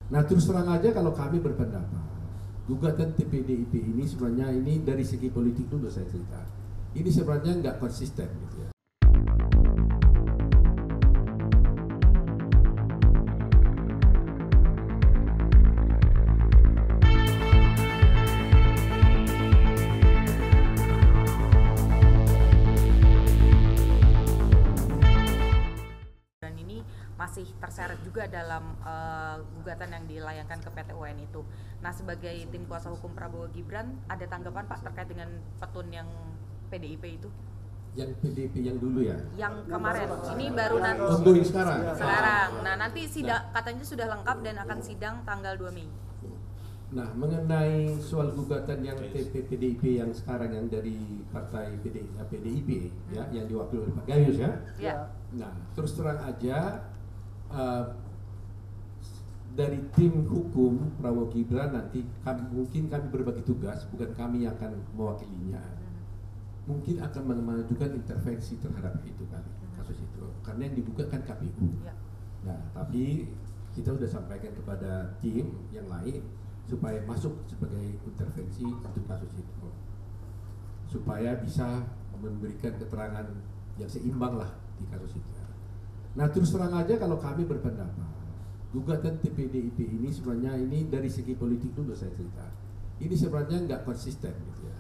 Nah terus terang aja kalau kami berpendapat gugatan TPDIP ini sebenarnya ini dari segi politik dulu saya cerita. Ini sebenarnya nggak konsisten gitu ya. Dan ini masih terseret juga dalam gugatan yang dilayangkan ke PT UN itu. Nah, sebagai tim kuasa hukum Prabowo Gibran, ada tanggapan Pak terkait dengan petun yang PDIP itu? Yang PDIP yang dulu ya? Yang kemarin, ini baru nanti. Ongoing sekarang? Sekarang, nah nanti sidang katanya sudah lengkap dan akan sidang tanggal 2 Mei. Nah, mengenai soal gugatan yang PDIP yang sekarang yang dari partai PDIP ya, yang diwakili oleh Pak Gayus ya. Ya. Nah, terus terang aja dari tim hukum Prabowo Gibran nanti mungkin kami berbagi tugas, bukan kami yang akan mewakilinya. Mungkin akan mengajukan intervensi terhadap itu kali kasus itu, karena yang digugat kan KPU. Ya. Nah, tapi kita sudah sampaikan kepada tim yang lain supaya masuk sebagai intervensi untuk kasus itu, supaya bisa memberikan keterangan yang seimbang lah di kasus itu. Nah terus terang aja kalau kami berpendapat gugatan TPDIP ini sebenarnya ini dari segi politik dulu saya cerita. Ini sebenarnya nggak konsisten gitu ya.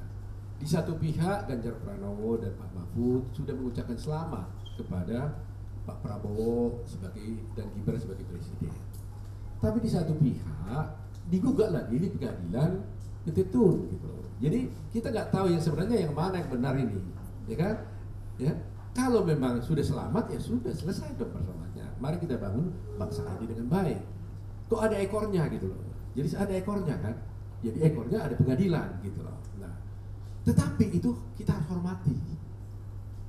Di satu pihak Ganjar Pranowo dan Pak Mahfud sudah mengucapkan selamat kepada Pak Prabowo dan Gibran sebagai presiden. Tapi di satu pihak digugat lagi di pengadilan petun gitu. Jadi kita nggak tahu yang sebenarnya yang mana yang benar ini, ya kan? Ya, kalau memang sudah selamat ya sudah selesai dong persoalannya. Mari kita bangun bangsa ini dengan baik. Kok ada ekornya gitu loh. Jadi ada ekornya kan. Jadi ekornya ada pengadilan gitu loh. Nah, tetapi itu kita harus hormati.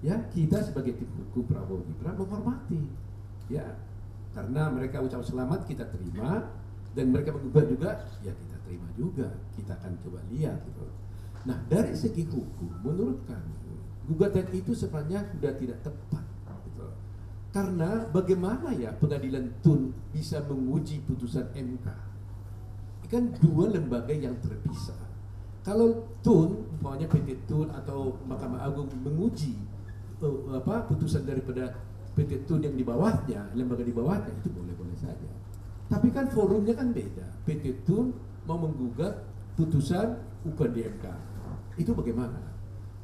Ya, kita sebagai tim hukum Prabowo Gibran menghormati. Ya, karena mereka ucap selamat kita terima. Dan mereka menggugat juga, ya kita terima juga, kita akan coba lihat gitu. Nah dari segi hukum, menurut kami gugatan itu sebenarnya sudah tidak tepat, gitu. Karena bagaimana ya pengadilan TUN bisa menguji putusan MK? Kan dua lembaga yang terpisah. Kalau TUN, umpamanya PT TUN atau Mahkamah Agung menguji putusan daripada PT TUN yang di bawahnya, lembaga di bawahnya itu boleh-boleh saja. Tapi kan forumnya kan beda. PT TUN mau menggugat putusan bukan di MK. Itu bagaimana?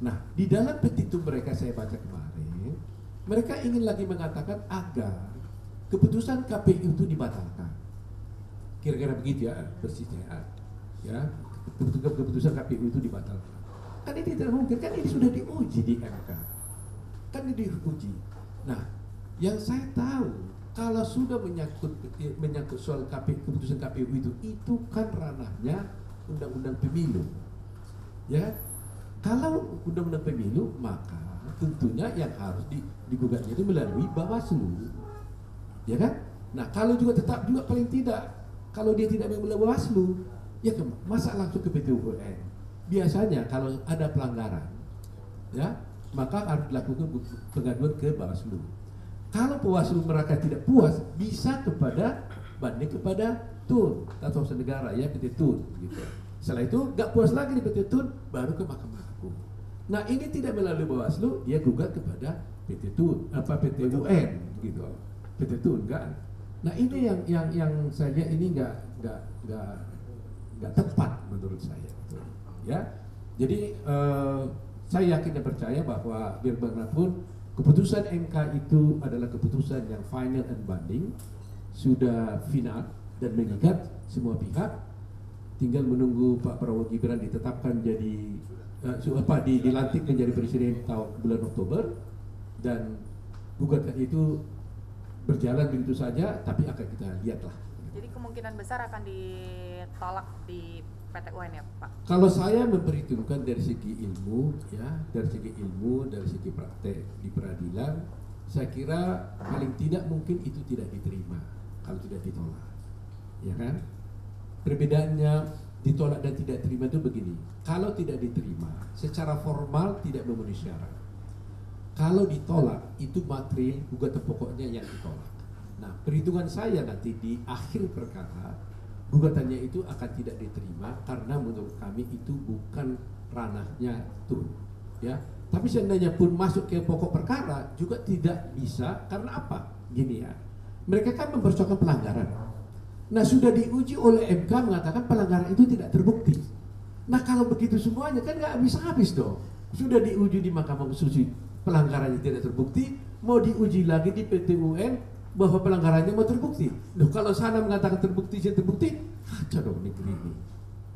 Nah, di dalam petitum mereka saya baca kemarin, mereka ingin lagi mengatakan agar keputusan KPU itu dibatalkan. Kira-kira begitu ya persisnya. Ya, keputusan KPU itu dibatalkan. Kan ini tidak mungkin, kan ini sudah diuji di MK. Kan ini diuji. Nah, yang saya tahu kalau sudah menyangkut soal keputusan KPU itu kan ranahnya undang-undang pemilu, ya. Kalau undang-undang pemilu maka tentunya yang harus digugatnya itu melalui Bawaslu, ya kan? Nah kalau juga tetap juga paling tidak kalau dia tidak melalui Bawaslu, ya masa langsung ke PT UN. Biasanya kalau ada pelanggaran, ya maka harus dilakukan pengaduan ke Bawaslu. Kalau Bawaslu mereka tidak puas, bisa banding kepada TUN, Tata Usaha Negara ya PT TUN gitu. Setelah itu nggak puas lagi di PT TUN, baru ke Mahkamah Agung. Nah ini tidak melalui Bawaslu, dia gugat kepada PT TUN, PT UN gitu, PT TUN kan. Nah ini yang saya lihat ini nggak tepat menurut saya, gitu. Ya. Jadi saya yakin dan percaya bahwa biar bagaimanapun keputusan MK itu adalah keputusan yang final and binding, sudah final dan mengikat semua pihak. Tinggal menunggu Pak Prabowo Gibran ditetapkan jadi dilantik menjadi presiden bulan Oktober, dan gugatan itu berjalan begitu saja, tapi akan kita lihatlah. Jadi kemungkinan besar akan ditolak di PT UN ya Pak? Kalau saya memperhitungkan dari segi ilmu, ya, dari segi praktek di peradilan, saya kira paling tidak mungkin itu tidak diterima kalau tidak ditolak, ya kan? Perbedaannya ditolak dan tidak terima itu begini. Kalau tidak diterima, secara formal tidak memenuhi syarat. Kalau ditolak, itu materi gugatan pokoknya yang ditolak. Nah, perhitungan saya nanti di akhir perkara gugatannya itu akan tidak diterima karena menurut kami itu bukan ranahnya TUN, ya. Tapi seandainya pun masuk ke pokok perkara juga tidak bisa, karena apa? Gini ya, mereka kan mempersoalkan pelanggaran. Nah, sudah diuji oleh MK mengatakan pelanggaran itu tidak terbukti. Nah, kalau begitu semuanya kan nggak habis-habis dong. Sudah diuji di Mahkamah Konstitusi pelanggarannya tidak terbukti, mau diuji lagi di PT UN bahwa pelanggarannya mau terbukti. Loh, kalau sana mengatakan terbukti, kacau dong negeri ini,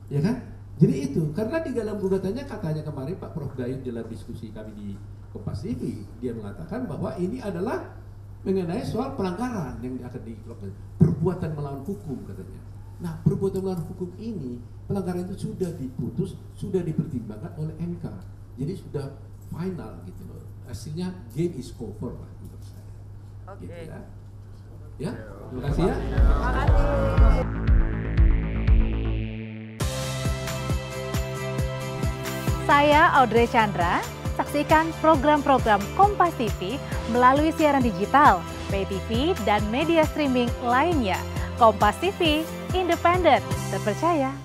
ya kan? Jadi itu, karena di dalam gugatannya katanya kemarin Pak Prof. Gayus dalam diskusi kami di Kompas TV, dia mengatakan bahwa ini adalah mengenai soal pelanggaran yang akan dilakukan, perbuatan melawan hukum katanya. Nah, perbuatan melawan hukum ini, pelanggaran itu sudah diputus, sudah dipertimbangkan oleh MK, jadi sudah final gitu loh. Hasilnya game is over lah menurut saya. Oke. Gitu ya. Ya, terima kasih ya. Terima kasih. Saya Audrey Chandra, saksikan program-program Kompas TV melalui siaran digital, pay TV, dan media streaming lainnya. Kompas TV, independen, terpercaya,